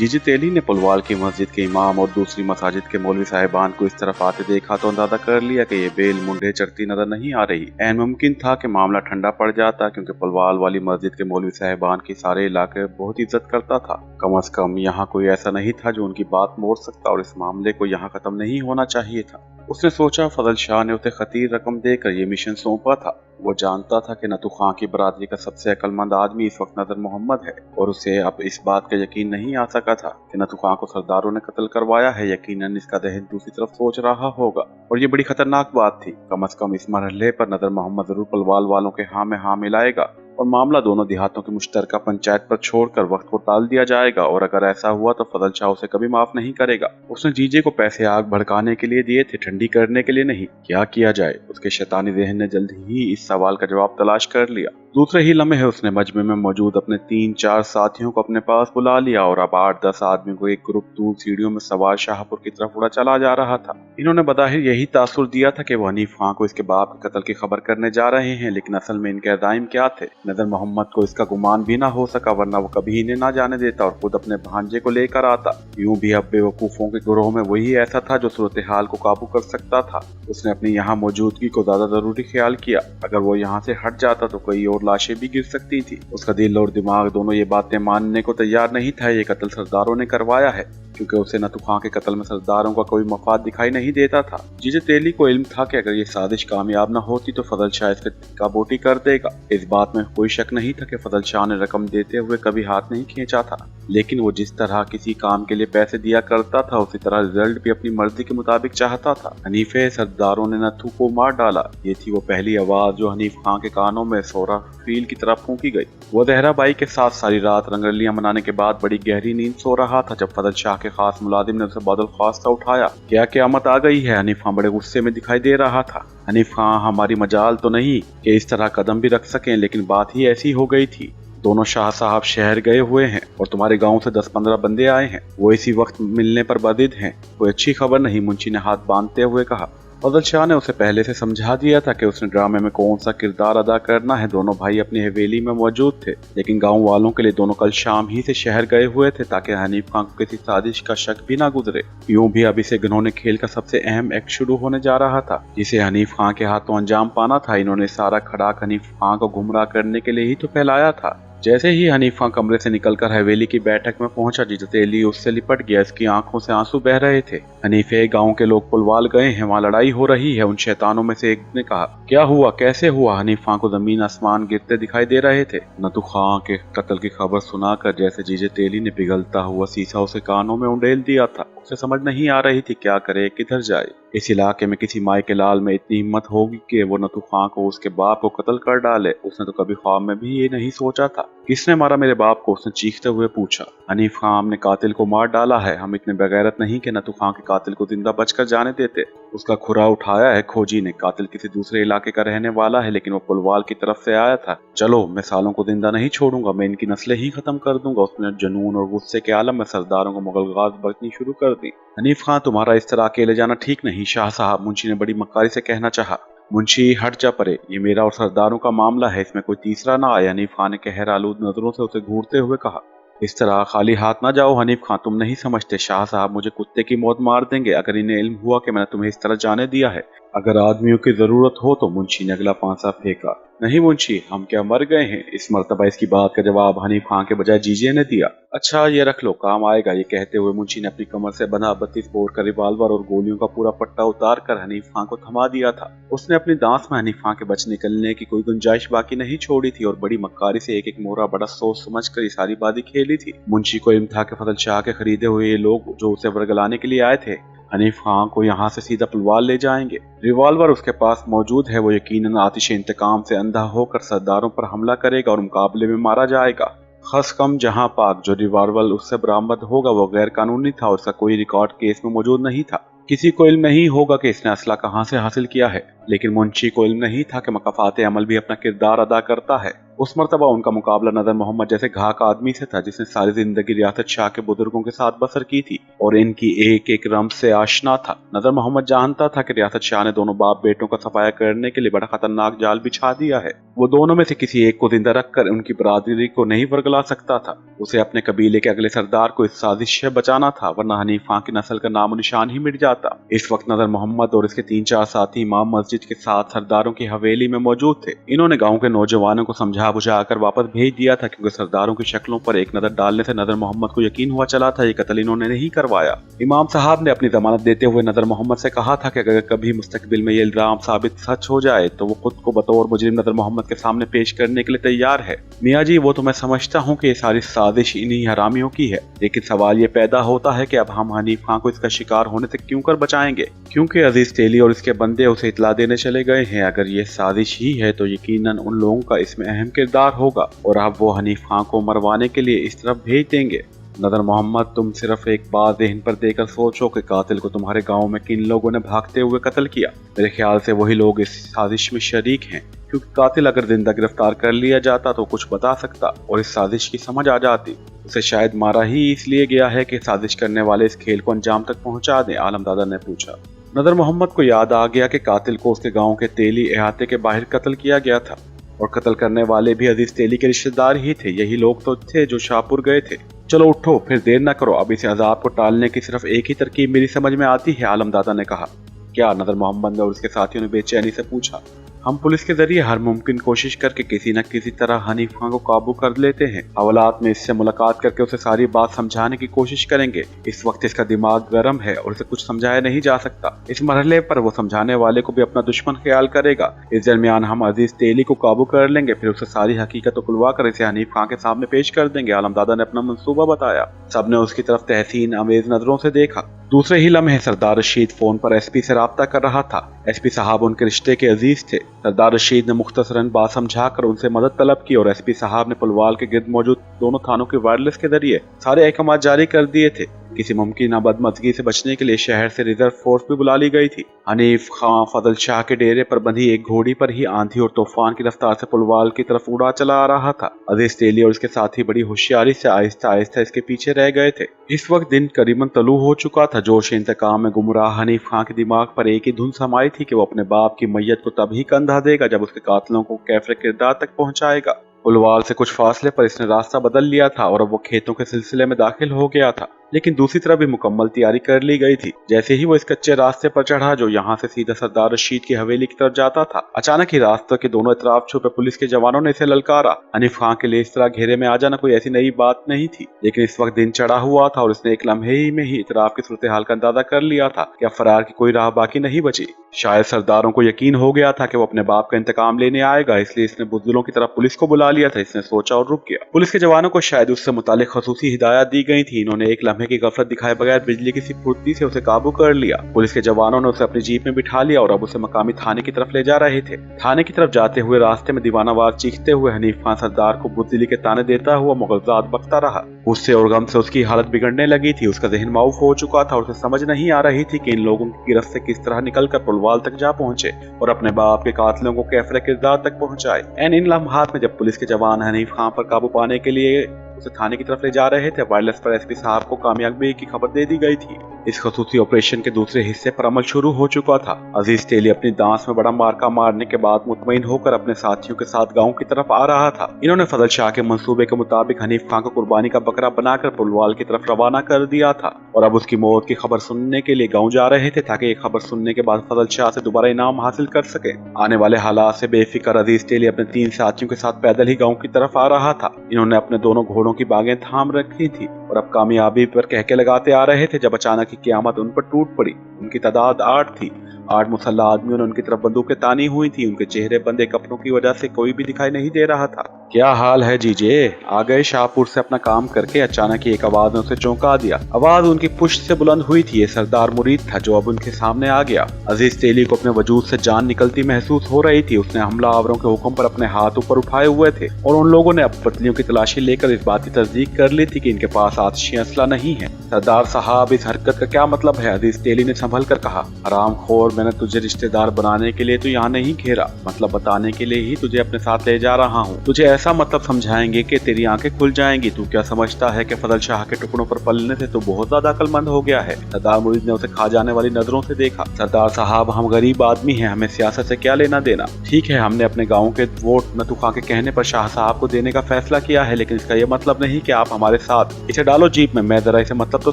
जीजी तेली ने पुलवाल की मस्जिद के इमाम और दूसरी मसाजिद के मौलवी साहिबान को इस तरफ आते देखा तो अंदाजा कर लिया कि ये बेल मुंडे चढ़ती नजर नहीं आ रही। ऐन मुमकिन था कि मामला ठंडा पड़ जाता, क्योंकि पुलवाल वाली मस्जिद के मौलवी साहिबान की सारे इलाके बहुत इज्जत करता था। कम अज कम यहाँ कोई ऐसा नहीं था जो उनकी बात मोड़ सकता, और इस मामले को यहाँ खत्म नहीं होना चाहिए था। उसने सोचा फजल शाह ने उसे खतीर रकम देकर ये मिशन सौंपा था। वो जानता था कि नतू खां की बरादरी का सबसे अक्लमंद आदमी इस वक्त नजर मोहम्मद है, और उसे अब इस बात का यकीन नहीं आ सका था कि नतू खां को सरदारों ने कत्ल करवाया है। यकीनन इसका दहन दूसरी तरफ सोच रहा होगा, और ये बड़ी खतरनाक बात थी। कम अज कम इस मरहले पर नजर मोहम्मद जरूर पलवाल वालों के हाँ में हाँ मिलाएगा, और मामला दोनों देहातों की मुश्तरका पंचायत पर छोड़कर वक्त को टाल दिया जाएगा। और अगर ऐसा हुआ तो फजल शाह उसे कभी माफ नहीं करेगा। उसने जीजे को पैसे आग भड़काने के लिए दिए थे, ठंडी करने के लिए नहीं। क्या किया जाए? उसके शैतानी ज़हन ने जल्द ही इस सवाल का जवाब तलाश कर लिया। दूसरे ही लम्हे उसने मजमे में मौजूद अपने 3-4 साथियों को अपने पास बुला लिया, और अब 8-10 आदमी को एक ग्रुप दूर सीढ़ियों में सवार शाहपुर की तरफ उड़ा चला जा रहा था। इन्होंने बज़ाहिर यही तासुर दिया था कि वो हनीफ खां को इसके बाप के कत्ल की खबर करने जा रहे हैं, लेकिन असल में इनके अज़ाइम क्या थे? नजर मोहम्मद को इसका गुमान भी ना हो सका, वरना वो कभी इन्हें ना जाने देता और खुद अपने भांजे को लेकर आता। यूं भी अब बेवकूफों के गिरोह में वही ऐसा था जो सूरत हाल को काबू कर सकता था। उसने अपनी यहाँ मौजूदगी को ज्यादा जरूरी ख्याल किया। अगर वो यहाँ से हट जाता तो कई और लाशें भी गिर सकती थी। उसका दिल और दिमाग दोनों ये बातें मानने को तैयार नहीं था। ये कत्ल सरदारों ने करवाया है, क्योंकि उसे नतू खां के कत्ल में सरदारों का कोई मफाद दिखाई नहीं देता था। जीजे तेली को इल्म था कि अगर ये साजिश कामयाब न होती तो फजल शाह इसके टिक्का बोटी कर देगा। इस बात में कोई शक नहीं था कि फजल शाह ने रकम देते हुए कभी हाथ नहीं खींचा था, लेकिन वो जिस तरह किसी काम के लिए पैसे दिया करता था, उसी तरह रिजल्ट भी अपनी मर्जी के मुताबिक चाहता था। हनीफे सरदारों ने नथू को मार डाला, ये थी वो पहली आवाज जो हनीफ खां के कानों में सोरा फील की तरफ फूंकी गई। वो जहरा बाई के साथ सारी रात रंगरलियां मनाने के बाद बड़ी गहरी नींद सो रहा था जब फजल शाह के खास मुलाजिम ने उसे बादल ख्वास्ता उठाया। क्या क़यामत आ गई है? हनीफ खां बड़े गुस्से में दिखाई दे रहा था। हनीफ खां, हमारी मजाल तो नहीं कि इस तरह कदम भी रख सकें, लेकिन बात ही ऐसी हो गई थी। दोनों शाह साहब शहर गए हुए हैं और तुम्हारे गांव से 10-15 बंदे आए हैं। वो इसी वक्त मिलने पर बदिद हैं। कोई अच्छी खबर नहीं, मुंशी ने हाथ बांधते हुए कहा। फजल शाह ने उसे पहले से समझा दिया था कि उसने ड्रामे में कौन सा किरदार अदा करना है। दोनों भाई अपनी हवेली में मौजूद थे, लेकिन गांव वालों के लिए दोनों कल शाम ही से शहर गए हुए थे, ताकि हनीफ खां को किसी साजिश का शक भी ना गुजरे। यूं भी अब इसे घिनौने खेल का सबसे अहम एक्ट शुरू होने जा रहा था, जिसे हनीफ खां के हाथों अंजाम पाना था। इन्होंने सारा खड़ाक हनीफ खां को गुमराह करने के लिए ही तो फैलाया था। जैसे ही हनीफ खां कमरे से निकलकर हवेली की बैठक में पहुंचा, जीजा तेली उससे लिपट गया। इसकी आंखों से आंसू बह रहे थे। हनीफे, गांव के लोग पुलवाल गए हैं, वहाँ लड़ाई हो रही है। उन शैतानों में से एक ने कहा। क्या हुआ? कैसे हुआ? हनीफ खां को जमीन आसमान गिरते दिखाई दे रहे थे। नतू खां के कत्ल की खबर सुनाकर जैसे जीजे तेली ने पिघलता हुआ सीसा उसे कानों में उंडेल दिया था। उसे समझ नहीं आ रही थी क्या करे, किधर जाए। इस इलाके में किसी माई के लाल में इतनी हिम्मत होगी कि वो नतू खां को उसके बाप को कत्ल कर डाले? उसने तो कभी ख्वाब में भी ये नहीं सोचा था। किसने मारा मेरे बाप को? उसने चीखते हुए पूछा। हनीफ खां, हमने कातिल को मार डाला है। हम इतने बेगैरत नहीं कि नतू खां के कातिल को जिंदा बचकर जाने देते। उसका खुरा उठाया है खोजी ने। कातिल किसी दूसरे इलाके का रहने वाला है, लेकिन वो पुलवाल की तरफ से आया था। चलो, मैं सालों को जिंदा नहीं छोड़ूंगा, मैं इनकी नस्लें ही खत्म कर दूंगा। उसने जुनून और गुस्से के आलम में सरदारों को मुगल गाज बरतनी शुरू कर दी। हनीफ खां, तुम्हारा इस तरह अकेले जाना ठीक नहीं। शाह साहब, मुंशी ने बड़ी मक्कारी से कहना चाहा। मुंशी, हट जा परे, ये मेरा और सरदारों का मामला है, इसमें कोई तीसरा ना आए। हनीफ खां ने कहर आलूद नजरों से उसे घूरते हुए कहा। इस तरह खाली हाथ ना जाओ हनीफ खां, तुम नहीं समझते। शाह साहब मुझे कुत्ते की मौत मार देंगे अगर इन्हें इल्म हुआ कि मैंने तुम्हें इस तरह जाने दिया है। अगर आदमियों की जरूरत हो तो। मुंशी ने अगला पांसा फेंका। नहीं मुंशी, हम क्या मर गए हैं? इस मर्तबा इसकी बात का जवाब हनीफ खां के बजाय जीजे ने दिया। अच्छा, ये रख लो, काम आएगा। ये कहते हुए मुंशी ने अपनी कमर से बंधा 32 बोर का रिवाल्वर और गोलियों का पूरा पट्टा उतार कर हनीफ खां को थमा दिया था। उसने अपनी दांत में हनीफ खां के बच निकलने की कोई गुंजाइश बाकी नहीं छोड़ी थी, और बड़ी मक्कारी से एक एक मोहरा बड़ा सोच समझ कर ये सारी बातें खेली थी। मुंशी को इल्म था कि फजल शाह के खरीदे हुए ये लोग जो उसे वर्गलाने के लिए आए थे, हनीफ खां को यहाँ से सीधा पुलवाल ले जाएंगे। रिवॉल्वर उसके पास मौजूद है। वो यकीनन आतिश इंतकाम से अंधा होकर सरदारों पर हमला करेगा और मुकाबले में मारा जाएगा। खस कम जहां पाक, जो रिवॉल्वर उससे बरामद होगा वो गैर कानूनी था और उसका कोई रिकॉर्ड केस में मौजूद नहीं था। किसी को इल्म नहीं होगा कि इसने असला कहां से हासिल किया है, लेकिन मुंशी को इल्म नहीं था कि मकाफात अमल भी अपना किरदार अदा करता है। उस मर्तबा उनका मुकाबला नदर मोहम्मद जैसे घाक आदमी से था जिसने सारी जिंदगी रियासत शाह के बुजुर्गों के साथ बसर की थी और इनकी एक एक रम्ज से आशना था। नदर मोहम्मद जानता था कि रियासत शाह ने दोनों बाप बेटों का सफाया करने के लिए बड़ा खतरनाक जाल बिछा दिया है। वो दोनों में से किसी एक को जिंदा रखकर उनकी बरादरी को नहीं वर्गला सकता था। उसे अपने कबीले के अगले सरदार को इस साजिश से बचाना था, वरना हनीफ खां की नस्ल का नामो निशान ही मिट जाता। इस वक्त नदर मोहम्मद और इसके 3-4 साथी इमाम मस्जिद के साथ सरदारों की हवेली में मौजूद थे। इन्होंने गांव के नौजवानों को समझा बुझा कर वापस भेज दिया था, क्योंकि सरदारों की शक्लों पर एक नजर डालने से नदर मोहम्मद को यकीन हुआ चला था ये कत्ल इन्होंने नहीं करवाया। इमाम साहब ने अपनी जमानत देते हुए नदर मोहम्मद से कहा था कि अगर कभी मुस्तकबिल में ये इल्जाम साबित सच हो जाए तो वो खुद को बतौर मुजरिम नदर मोहम्मद के सामने पेश करने के लिए तैयार है। मियाँ जी, वो तो मैं समझता हूँ कि ये सारी साजिश इन्हीं हरामियों की है, लेकिन सवाल ये पैदा होता है कि अब हम हनीफ खां को इसका शिकार होने से क्यों कर बचाएंगे, क्योंकि अजीज तेली और इसके बंदे उसे इतला देने चले गए हैं। अगर ये साजिश ही है तो यकीनन उन लोगों का इसमें अहम किरदार होगा और अब वो हनीफ खां को मरवाने के लिए इस तरफ भेज देंगे। नदर मोहम्मद, तुम सिर्फ एक बात ज़हन पर देकर सोचो कि कातिल को तुम्हारे गांव में किन लोगों ने भागते हुए कत्ल किया। मेरे ख्याल से वही लोग इस साजिश में शरीक हैं, क्योंकि कातिल अगर जिंदा गिरफ्तार कर लिया जाता तो कुछ बता सकता और इस साजिश की समझ आ जाती। उसे शायद मारा ही इसलिए गया है कि साजिश करने वाले इस खेल को अंजाम तक पहुंचा दें, आलमदादा ने पूछा। नदर मोहम्मद को याद आ गया कि कातिल को उसके गांव के तेली इहाते के बाहर कत्ल किया गया था और कत्ल करने वाले भी अजीज तेली के रिश्तेदार ही थे। यही लोग तो थे जो शाहपुर गए थे। चलो उठो, फिर देर न करो, अब इस अजाब को टालने की सिर्फ एक ही तरकीब मेरी समझ में आती है, आलमदादा ने कहा। क्या? नदर मोहम्मद ने और उसके साथियों ने बेचैनी से पूछा। हम पुलिस के जरिए हर मुमकिन कोशिश करके किसी न किसी तरह हनीफ खां को काबू कर लेते हैं। हवालात में इससे मुलाकात करके उसे सारी बात समझाने की कोशिश करेंगे। इस वक्त इसका दिमाग गर्म है और इसे कुछ समझाया नहीं जा सकता। इस मरहले पर वो समझाने वाले को भी अपना दुश्मन ख्याल करेगा। इस दरमियान हम अजीज तेली को काबू कर लेंगे, फिर उसे सारी हकीकत खुलवा कर इसे हनीफ खां के सामने पेश कर देंगे। आलमदादा ने अपना मंसूबा बताया। सबने उसकी तरफ तहसीन अमेज नजरों से देखा। दूसरे ही लम्हे सरदार रशीद फोन पर एसपी से राब्ता कर रहा था। एसपी साहब उनके रिश्ते के अजीज थे। सरदार रशीद ने मुख्तसरन बात समझाकर उनसे मदद तलब की और एसपी साहब ने पुलवाल के गिर्द मौजूद दोनों थानों के वायरलेस के जरिए सारे अहकाम जारी कर दिए थे। किसी मुमकिन बदमज़गी से बचने के लिए शहर से रिजर्व फोर्स भी बुला ली गई थी। हनीफ खां फजल शाह के डेरे पर बंधी एक घोड़ी पर ही आंधी और तूफान की रफ्तार से पुलवाल की तरफ उड़ा चला आ रहा था। अजीज तेली और उसके साथी बड़ी होशियारी से आहिस्ता आहिस्ता इसके पीछे रह गए थे। इस वक्त दिन करीबन तलू हो चुका था। जोश इंतकाम में गुमराह हनीफ खां के दिमाग पर एक ही धुन समाई थी कि वो अपने बाप की मैयत को तभी कंधा देगा जब उसके कातलों को कैफरे किरदार तक पहुंचाएगा। पुलवाल से कुछ फासले पर इसने रास्ता बदल लिया था और अब वो खेतों के सिलसिले में दाखिल हो गया था, लेकिन दूसरी तरफ भी मुकम्मल तैयारी कर ली गई थी। जैसे ही वो इस कच्चे रास्ते पर चढ़ा जो यहाँ से सीधा सरदार रशीद की हवेली की तरफ जाता था, अचानक ही रास्ते के दोनों तरफ छुपे पुलिस के जवानों ने इसे ललकारा। हनीफ खां के लिए इस तरह घेरे में आ जाना कोई ऐसी नई बात नहीं थी, लेकिन इस वक्त दिन चढ़ा हुआ था और इसने एक लम्हे ही में ही इतराफ की सूरत हाल का अंदाजा कर लिया था कि अब फरार की कोई राह बाकी नहीं बची। शायद सरदारों को यकीन हो गया था कि वो अपने बाप का इंतकाम लेने आएगा, इसलिए इसने बुज़दिलों की तरफ पुलिस को बुला लिया था। इसने सोचा और रुक गया। पुलिस के जवानों को शायद उससे मुतालिक खसूसी हिदायत दी गई थी। इन्होंने एक लम्हे की गफलत दिखाए बगैर बिजली की सी फुर्ती से उसे काबू कर लिया। पुलिस के जवानों ने उसे अपनी जीप में बिठा लिया और अब उसे मकामी थाने की तरफ ले जा रहे थे। थाने की तरफ जाते हुए रास्ते में दीवानावार चीखते हुए हनीफ खां सरदार को बुज़दिली के ताने देता हुआ मुग़ज़्ज़ात बकता रहा। गुस्से और गम से उसकी हालत बिगड़ने लगी थी। उसका ज़हन माऊफ हो चुका था और उसे समझ नहीं आ रही थी कि इन लोगों की गिरफ्त से किस तरह निकलकर पुलवाल तक जा पहुंचे और अपने बाप के कातिलों को कैफरे किरदार तक पहुंचाए। इन लम्हात में जब पुलिस के जवान हनीफ खां पर काबू पाने के लिए उसे थाने की तरफ ले जा रहे थे, वायरलेस पर एसपी साहब को कामयाबी की खबर दे दी गई थी। इस खसूसी ऑपरेशन के दूसरे हिस्से पर अमल शुरू हो चुका था। अजीज तेली अपनी दांस में बड़ा मार्का मारने के बाद मुतमईन होकर अपने साथियों के साथ गांव की तरफ आ रहा था। इन्होंने फजल शाह के मंसूबे के मुताबिक हनीफ खां को कुर्बानी का बकरा बनाकर पुलवाल की तरफ रवाना कर दिया था और अब उसकी मौत की खबर सुनने के लिए गाँव जा रहे थे, ताकि ये खबर सुनने के बाद फजल शाह से दोबारा इनाम हासिल कर सके। आने वाले हालात से बेफिक्र अजीज तेली अपने 3 साथियों के साथ पैदल ही गाँव की तरफ आ रहा था। इन्होंने अपने दोनों घोड़ों की बागें थाम रखी थी और अब कामयाबी पर कहके लगाते आ रहे थे जब अचानक ही क़यामत उन पर टूट पड़ी। उनकी तादाद 8 थी। 8 मुसल्लह आदमियों ने उनकी तरफ बंदूकें तानी हुई थी। उनके चेहरे बंदे कपड़ों की वजह से कोई भी दिखाई नहीं दे रहा था। क्या हाल है जीजे? आ गए शाहपुर से अपना काम करके? अचानक ही एक आवाज ने उसे चौंका दिया। आवाज उनकी पुश्त से बुलंद हुई थी। ये सरदार मुरीद था जो अब उनके सामने आ गया। अजीज तेली को अपने वजूद से जान निकलती महसूस हो रही थी। उसने हमला आवरों के हुक्म पर अपने हाथ ऊपर उठाए हुए थे और उन लोगों ने अब पतलियों की तलाशी लेकर इस बात की तस्दीक कर ली थी कि इनके पास साजिशी असला नहीं है। सरदार साहब, इस हरकत का क्या मतलब है? अजीज तेली ने संभल कर कहा। हरामखोर, मैंने तुझे रिश्तेदार बनाने के लिए तो यहाँ नहीं घेरा, मतलब बताने के लिए ही तुझे अपने साथ ले जा रहा हूँ। तुझे ऐसा मतलब समझाएंगे कि तेरी आंखें खुल जाएंगी। तू क्या समझता है कि फजल शाह के टुकड़ों पर पलने से तो बहुत ज्यादा अक्लमंद हो गया है? सरदार मुरीद ने उसे खा जाने वाली नजरों से देखा। सरदार साहब, हम गरीब आदमी हैं, हमें सियासत से क्या लेना देना। ठीक है, हमने अपने गाँव के वोट नतू खां के कहने पर शाह साहब को देने का फैसला किया है, लेकिन इसका यह मतलब नहीं कि आप हमारे साथ। इसे डालो जीप में, मैं जरा इसे मतलब तो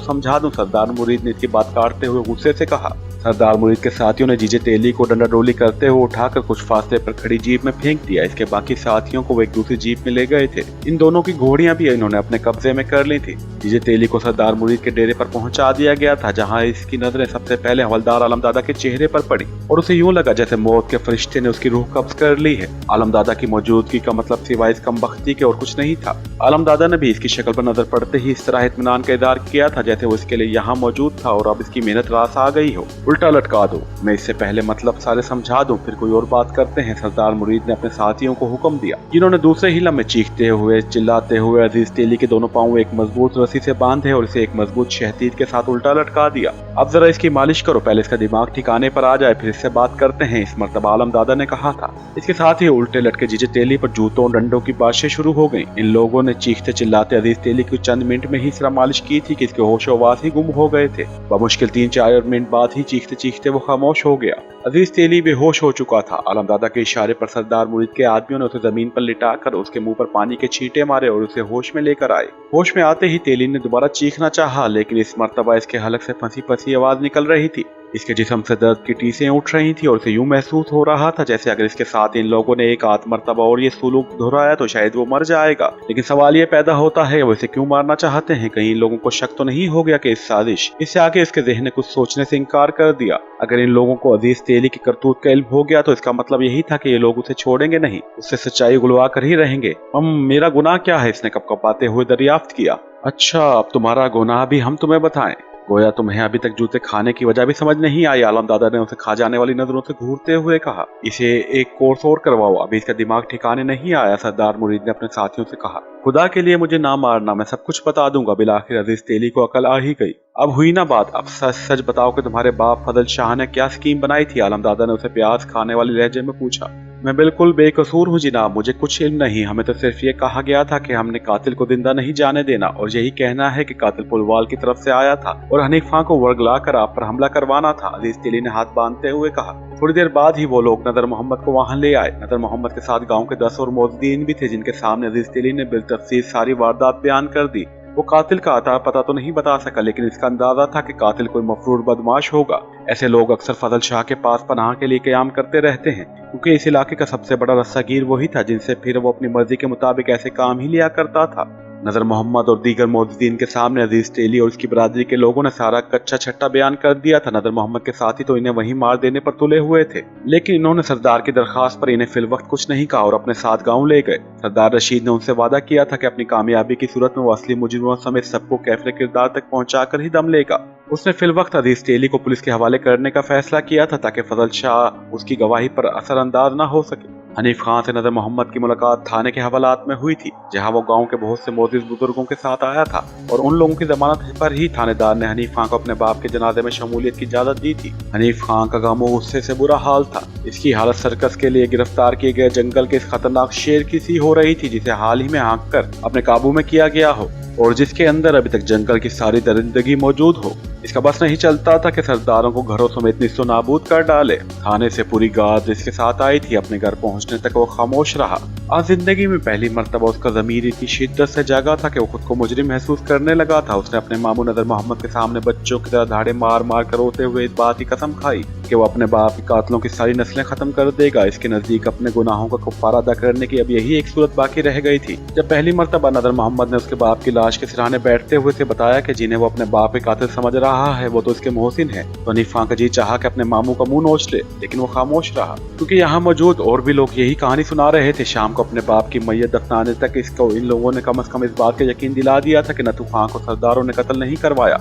समझा दूं। सरदार मुरीद ने इसकी बात काटते हुए गुस्से से कहा। सरदार मुरीद के साथियों ने जीजे तेली को डंडा डोली करते हुए उठाकर कुछ फासले पर खड़ी जीप में फेंक दिया। इसके बाकी साथियों को वो एक दूसरी जीप में ले गए थे। इन दोनों की घोड़ियां भी इन्होंने अपने कब्जे में कर ली थी। जीजे तेली को सरदार मुरीद के डेरे पर पहुंचा दिया गया था, जहां इसकी नजरें सबसे पहले हवलदार आलमदादा के चेहरे पर पड़ी और उसे यूं लगा जैसे मौत के फरिश्ते ने उसकी रूह कब्ज कर ली है। आलमदादा की मौजूदगी का मतलब सिवाय इस कमबख्ती के और कुछ नहीं था। आलमदादा ने भी इसकी शक्ल पर नजर पड़ते ही इस तरह इत्मीनान का इज़हार किया था जैसे वो इसके लिए यहाँ मौजूद था और अब इसकी मेहनत रास आ गई हो। उल्टा लटका दो, मैं इससे पहले मतलब सारे समझा दूं, फिर कोई और बात करते हैं। सरदार मुरीद ने अपने साथियों को हुक्म दिया, जिन्होंने दूसरे ही लम्हे चीखते हुए चिल्लाते हुए अजीज तेली के दोनों पांव एक मजबूत रस्सी से बांधे और इसे एक मजबूत शहतीत के साथ उल्टा लटका दिया। अब जरा इसकी मालिश करो, पहले इसका दिमाग ठिकाने पर आ जाए, फिर इससे बात करते हैं, इस मर्तबा आलमदादा ने कहा था। इसके साथ ही उल्टे लटके जीजे तेली पर जूतों और डंडों की बारिशें शुरू हो गई। इन लोगों ने चीखते चिल्लाते अजीज तेली की चंद मिनट में ही इस तरह मालिश की थी कि इसके होशो-हवास ही गुम हो गए थे। बमुश्किल 3-4 मिनट बाद ही चीखते चीखते वो खामोश हो गया। अजीज तेली बेहोश हो चुका था। आलमदादा के इशारे पर सरदार मुरीद के आदमियों ने उसे जमीन पर लिटाकर उसके मुंह पर पानी के छींटे मारे और उसे होश में लेकर आए। होश में आते ही तेली ने दोबारा चीखना चाहा, लेकिन इस मर्तबा इसके हलक से फंसी फंसी आवाज निकल रही थी। इसके जिस्म से दर्द की टीसें उठ रही थी और उसे यूं महसूस हो रहा था जैसे अगर इसके साथ इन लोगों ने एक आध मर्तबा और ये सुलूक दोहराया तो शायद वो मर जाएगा। लेकिन सवाल ये पैदा होता है, वो इसे क्यों मारना चाहते हैं? कहीं इन लोगों को शक तो नहीं हो गया कि इस साजिश? इससे आगे इसके ज़हन ने कुछ सोचने से इनकार कर दिया। अगर इन लोगों को अजीज तेली की करतूत का इल्म हो गया तो इसका मतलब यही था कि ये लोग उसे छोड़ेंगे नहीं, उससे सच्चाई उगलवा कर ही रहेंगे। मेरा गुनाह क्या है? इसने कपकपाते हुए दरियाफ्त किया। अच्छा, अब तुम्हारा गुनाह भी हम तुम्हें बताएं? गोया तुम्हें अभी तक जूते खाने की वजह भी समझ नहीं आई। आलमदादा ने उसे खा जाने वाली नजरों से घूरते हुए कहा। इसे एक कोर्स और करवाओ, अभी इसका दिमाग ठिकाने नहीं आया। सरदार मुरीद ने अपने साथियों से कहा। खुदा के लिए मुझे ना मारना, मैं सब कुछ बता दूंगा। बिलाखिर अजीज तेली को अकल आ ही गई। अब हुई ना बात, अब सच सच बताओ कि तुम्हारे बाप फजल शाह ने क्या स्कीम बनाई थी? आलमदादा ने उसे प्याज खाने वाली लहजे में पूछा। मैं बिल्कुल बेकसूर हूँ जनाब, मुझे कुछ इल्म नहीं। हमें तो सिर्फ ये कहा गया था कि हमने कातिल को जिंदा नहीं जाने देना और यही कहना है कि कातिल पुलवाल की तरफ से आया था और हनीफ खां को वर्गला कर आप पर हमला करवाना था। अजीज तेली ने हाथ बांधते हुए कहा। थोड़ी देर बाद ही वो लोग नदर मोहम्मद को वहां ले आए। नदर मोहम्मद के साथ गाँव के 10 और मोजदीन भी थे, जिनके सामने अजीज तेली ने बिलतफसील सारी वारदात बयान कर दी। वो कातिल का अता पता तो नहीं बता सका, लेकिन इसका अंदाजा था कि कातिल कोई मफरूर बदमाश होगा। ऐसे लोग अक्सर फजल शाह के पास पनाह के लिए क़याम करते रहते हैं, क्योंकि इस इलाके का सबसे बड़ा रस्सागीर वही था जिनसे फिर वो अपनी मर्जी के मुताबिक ऐसे काम ही लिया करता था। नजर मोहम्मद और दीगर मोजदीन के सामने अजीज तेली और उसकी बरादरी के लोगों ने सारा कच्चा छट्टा बयान कर दिया था। नजर मोहम्मद के साथी तो इन्हें वहीं मार देने पर तुले हुए थे, लेकिन इन्होंने सरदार की दरखास्त पर इन्हें फिल वक्त कुछ नहीं कहा और अपने साथ गाँव ले गए। सरदार रशीद ने उनसे वादा किया था कि अपनी कामयाबी की सूरत में वो असली मुजरिमों समेत सबको कैफरे किरदार तक पहुंचाकर ही दम लेगा। उसने फिल वक्त अजीज तेली को पुलिस के हवाले करने का फैसला किया था ताकि फजल शाह उसकी गवाही पर असरअंदाज न हो सके। हनीफ खां से नजर मोहम्मद की मुलाकात थाने के हवालात में हुई थी, जहां वो गांव के बहुत से मोअज़्ज़िज़ बुजुर्गों के साथ आया था और उन लोगों की जमानत पर ही थानेदार ने हनीफ खां को अपने बाप के जनाजे में शमूलियत की इजाजत दी थी। हनीफ खां का गम और गुस्से से बुरा हाल था। इसकी हालत सर्कस के लिए गिरफ्तार किए गए जंगल के इस खतरनाक शेर की सी हो रही थी जिसे हाल ही में हाँक कर अपने काबू में किया गया हो और जिसके अंदर अभी तक जंगल की सारी दरिंदगी मौजूद हो। इसका बस नहीं चलता था कि सरदारों को घरों समेत निस्सो नाबूद कर डाले। थाने से पूरी गार्ड इसके साथ आई थी। अपने घर पहुंचने तक वो खामोश रहा। आज जिंदगी में पहली मर्तबा उसका ज़मीर इतनी शिद्दत से जागा था कि वो खुद को मुजरिम महसूस करने लगा था। उसने अपने मामू नजर मोहम्मद के सामने बच्चों की तरह धाड़े मार मार कर रोते हुए इस बात की कसम खाई कि वो अपने बाप के कातलों की सारी नस्लें खत्म कर देगा। इसके नजदीक अपने गुनाहों का कुफ्फारा अदा करने की अब यही एक सूरत बाकी रह गई थी। जब पहली मर्तबा नजर मोहम्मद ने उसके बाप की लाश के सिरहाने बैठते हुए से बताया कि जिन्हें वो अपने बाप के कातिल समझ रहा है वो तो इसके मोहसिन है, तो हनीफ खां का जी चाहा कि अपने मामू का मुंह नोच ले, लेकिन वो खामोश रहा क्योंकि यहाँ मौजूद और भी लोग यही कहानी सुना रहे थे। शाम को अपने बाप की मैयत दफनाने तक इसको इन लोगों ने कम से कम इस बात का यकीन दिला दिया था कि नतू खां को सरदारों ने कत्ल नहीं करवाया।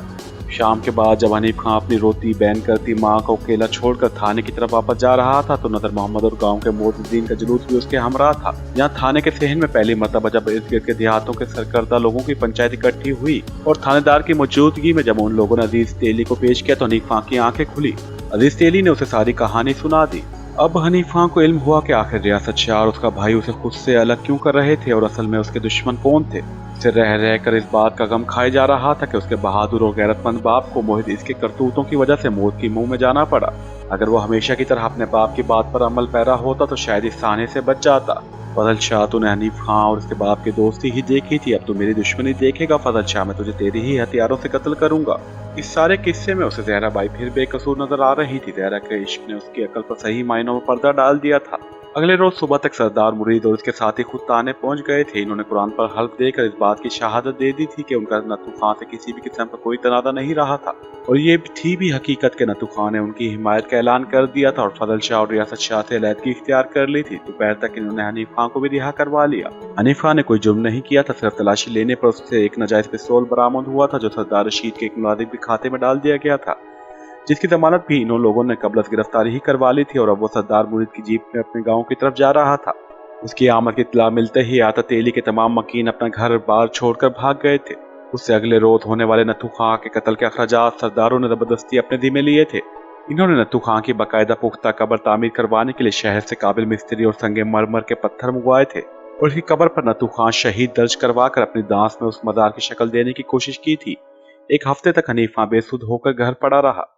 शाम के बाद जब हनीफ खां अपनी रोटी बैन करती मां को अकेला छोड़कर थाने की तरफ वापस जा रहा था तो नदर मोहम्मद और गांव के मोतुद्दीन का जुलूस भी उसके हमरा था। यहाँ थाने के सहन में पहली मरतबा जब इर्द गिर्द के देहातों के सरकर्दा लोगों की पंचायत इकट्ठी हुई और थानेदार की मौजूदगी में जब उन लोगों ने अजीज तेली को पेश किया तो हनीफ खां की आंखें खुली। अजीज तेली ने उसे सारी कहानी सुना दी। अब हनीफ खां को इल्म हुआ कि आखिर रियासत शाह और उसका भाई उसे खुद से अलग क्यों कर रहे थे और असल में उसके दुश्मन कौन थे। उसे रह रह कर इस बात का गम खाए जा रहा था कि उसके बहादुर और गैरतमंद बाप को मोहित इसके करतूतों की वजह से मौत की मुंह में जाना पड़ा। अगर वो हमेशा की तरह अपने बाप की बात पर अमल पैरा होता तो शायद इस साने से बच जाता। फजल शाह, तूने हनीफ खां और उसके बाप की दोस्ती ही देखी थी, अब तू मेरी दुश्मनी देखेगा फजल शाह। मैं तुझे तेरी ही हथियारों से कत्ल करूंगा। इस सारे किस्से में उसे जहरा बाई फिर बेकसूर नजर आ रही थी। जहरा के इश्क ने उसकी अकल पर सही मायनों में पर्दा डाल दिया था। अगले रोज सुबह तक सरदार मुरीद और उसके साथी खुद थाने पहुंच गए थे। इन्होंने कुरान पर हल्फ देकर इस बात की शहादत दे दी थी कि उनका नत्थू खां से किसी भी किस्म का कोई तनाज़ा नहीं रहा था और ये थी भी हकीकत के नत्थू खां ने उनकी हिमायत का ऐलान कर दिया था और फजल शाह और रियासत शाह से अलहदगी इख्तियार कर ली थी। दोपहर तक इन्होंने हनीफ खां को भी रिहा करवा लिया। हनीफ खां ने कोई जुर्म नहीं किया था, सिर्फ तलाशी लेने पर उससे एक नाजायज पिस्तौल बरामद हुआ था जो सरदार रशीद के एक मुलाजिम के खाते में डाल दिया गया था, जिसकी जमानत भी इन लोगों ने कबल गिरफ्तारी ही करवा ली थी और अब वो सरदार मुरीद की जीप में अपने गांव की तरफ जा रहा था। उसकी आमद की इत्तला मिलते ही आता तेली के तमाम मकीन अपना घर बार छोड़कर भाग गए थे। उससे अगले रोज होने वाले नत्थू खां के कत्ल के अखराजात सरदारों ने जबरदस्ती अपने जिम्मे लिए थे। इन्होंने नत्थू खां की बाकायदा पुख्ता कब्र तामीर करवाने के लिए शहर से काबिल मिस्त्री और संगे मरमर के पत्थर मंगवाए थे और उसकी कब्र पर नत्थू खां शहीद दर्ज करवा कर अपनी दांस में उस मजार की शक्ल देने की कोशिश की थी। एक हफ्ते तक हनीफ खां बेसुध होकर घर पड़ा रहा।